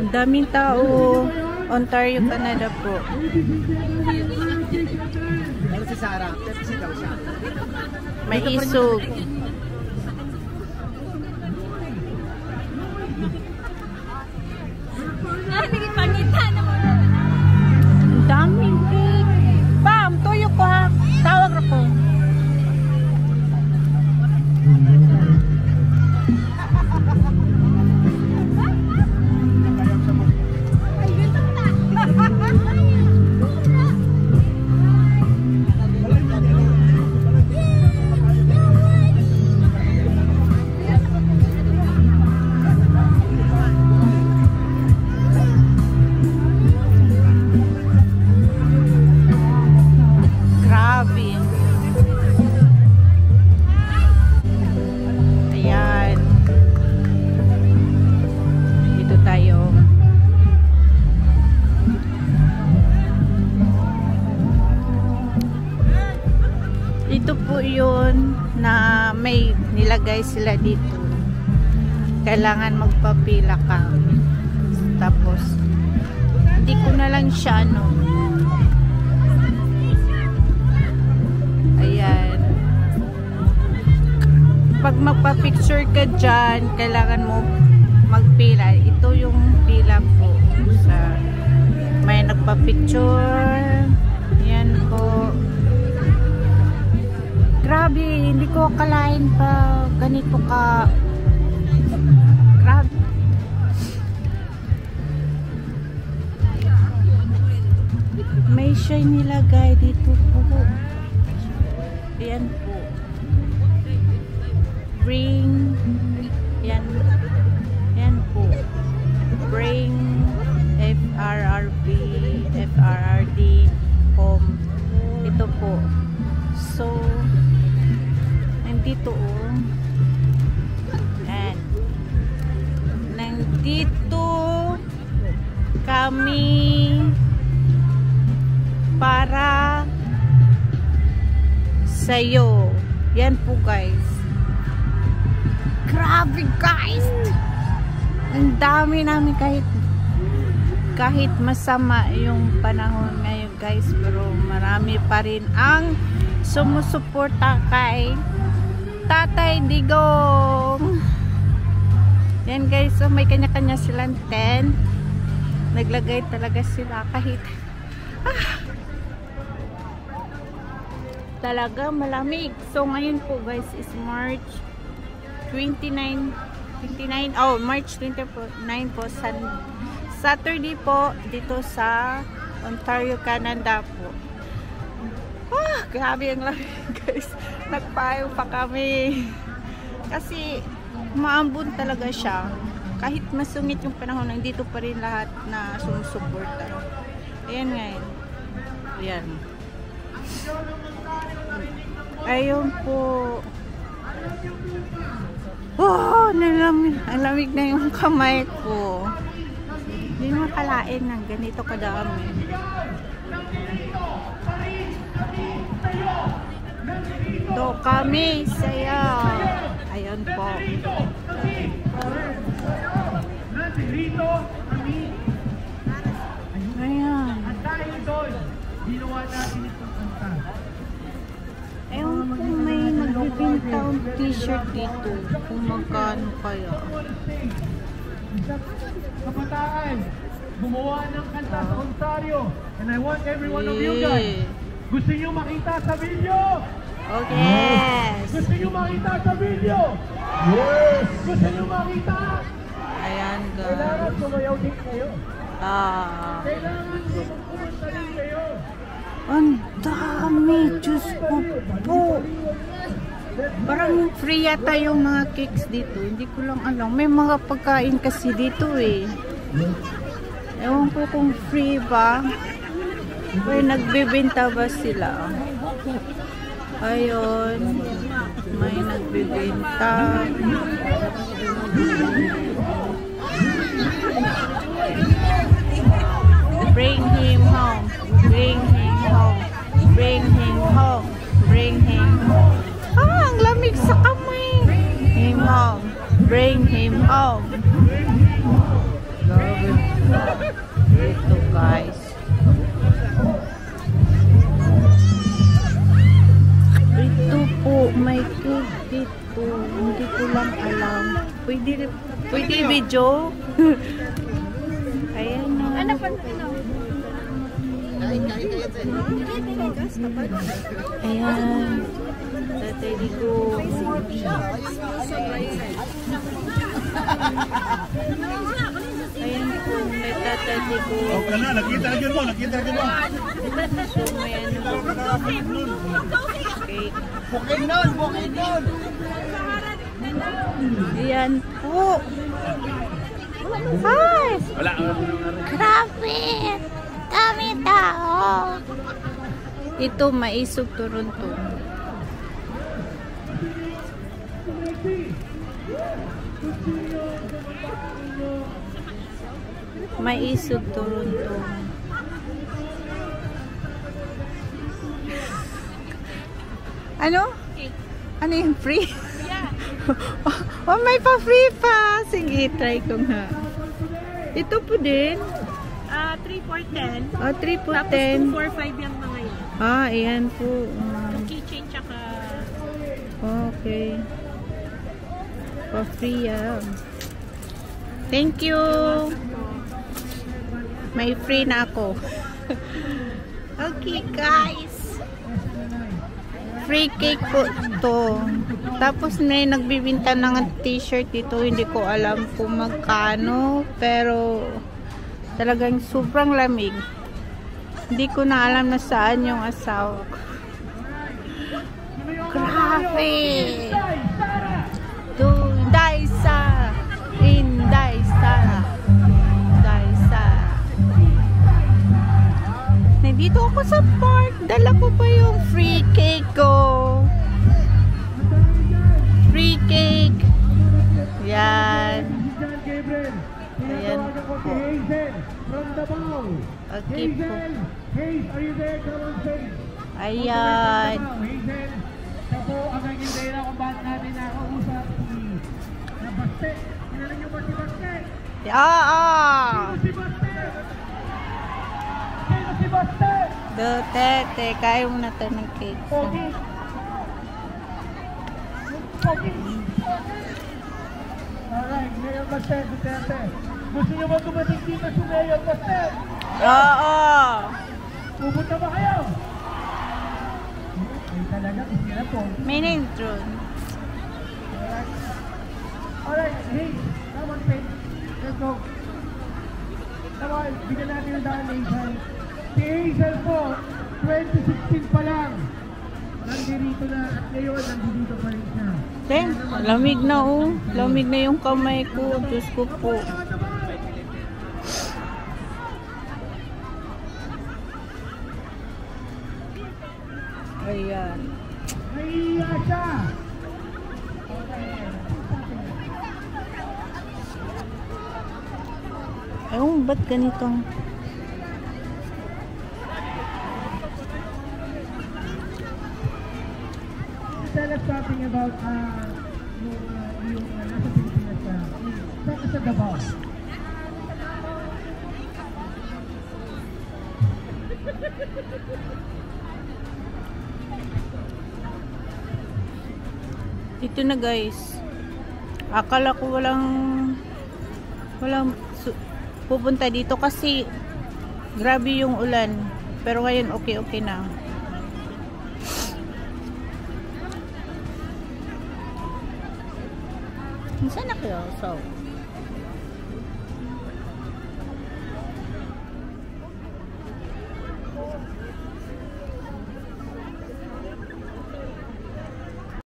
Ang daming tao. Ontario, Canada po. May isog. Ang daming cake. Bam, tuyo ko ha. Tawag ako. Ito po yun na may nilagay sila dito. Kailangan magpapila ka. Tapos hindi ko na lang siya ayan. Pag magpa-picture ka dyan, kailangan mo magpila. Ito yung pila po sa may nagpa-picture. Yan po. Grabe, hindi ko akalain pa ganito ka. Grabe. May siya nilagay dito po. Ayan po. Bring. Yan. Yan po. Bring FRRB, FRRD home. Ito po. So, nandito and nandito kami para sa'yo. Yan po guys. Grabe guys, ang dami namin kahit masama yung panahon ngayon guys, pero marami pa rin ang sumusuporta kay Tatay Digong. Yan guys, so may kanya-kanya silang tent. Naglagay talaga sila kahit talaga malamig. So ngayon po guys is March 29. Oh, March 29 po, Saturday po dito sa Ontario, Canada po. Grabe ang lamig guys. Nagpayo pa kami. Kasi maambon talaga siya. Kahit masungit yung panahon, nandito pa rin lahat na sumusuporta. Ayan ngayon. Ayan. Ayun po. Ang lamig na yung kamay ko. Hindi makalain ng ganito kadami. Do kami saya. Ayun po. Ayan. Ayun po, may nagbibintang t-shirt dito. Kung magkano kaya. Kabataan, gumawa ng kanta sa Ontario. And I want every one of you guys. Gusto nyo makita sa video? Okay. Yes. Gusto nyo makita sa video? Yes. Gusto nyo makita? Ayan guys. Kailangan sumayaw din kayo. Kailangan kumanta din kayo. Ang dami. Diyos ko po. Parang free yata yung mga cakes dito. Hindi ko lang alam. May mga pagkain kasi dito eh. Ewan ko kung free ba. May nagbibenta ba sila? Ayun. May nagbibenta. Bring him home. Bring him home. Bring him home. Bring him home. Ang lamig sa kamay. Him home. Bring him home. video. Ayan na. Ano pa na? Ayan. Tatay Digo. Ayan po, may Tatay Digo. Okay na, nakita agad mo. So, may ano po. Cake. Bukid nun. Ayan po. Hi! Wala. Grabe! Dami tao! Ito, Maisog Toronto. Maisog Toronto. Ano? Ano yung free? Oh, may pa-free pa! Sige, try ko nga. Ito po din. 3 for 10. 3 po Tapos 10. 2 for 5 yung mga yun. Ayan po. Keychain tsaka... Okay. Pa-free yan. Thank you. May free na ako. Okay, guys. Free cake po to. Tapos may nagbibinta ng t-shirt dito. Hindi ko alam kung magkano. Pero talagang sobrang lamig. Hindi ko na alam na saan yung asawa ko. Grabe! Inday Sara! Inday Sara! Inday Sara! Nandito ako sa park. Dala ko pa yung free cake ko. Free cake. Yan. Ayan po. Okay po. Ayan. Ako, ang naging dahilan kung bakit namin nakausap na Baste. Kilala niyo ba si Baste? Si Baste! Sino si Baste? Duterte, kaya mo na ito ng cake. Pogi. Alright, Mayor Baste, Duterte. Gusto niyo ba dumating dito si Mayor Baste? Oo. Pupunta ba kayo? Ay talaga, isira po. May name drone. Alright, hey, come on, Pete. Let's go. Come on, bigyan natin yung daan, Hazel. Si Hazel po, 2016 pa lang. Nandito na at ngayon, nandito pa rin siya. Then, lamig na oh. Lamig na yung kamay ko. Diyos ko po. Ayan. Nahihiya siya. Ewan, ba't ganitong... Tell us something about yung nasa Pilipinas siya. Saan ka sa Davao? Ito na guys. Akala ko walang pupunta dito kasi grabe yung ulan. Pero ngayon okay na. Saan na kayo? So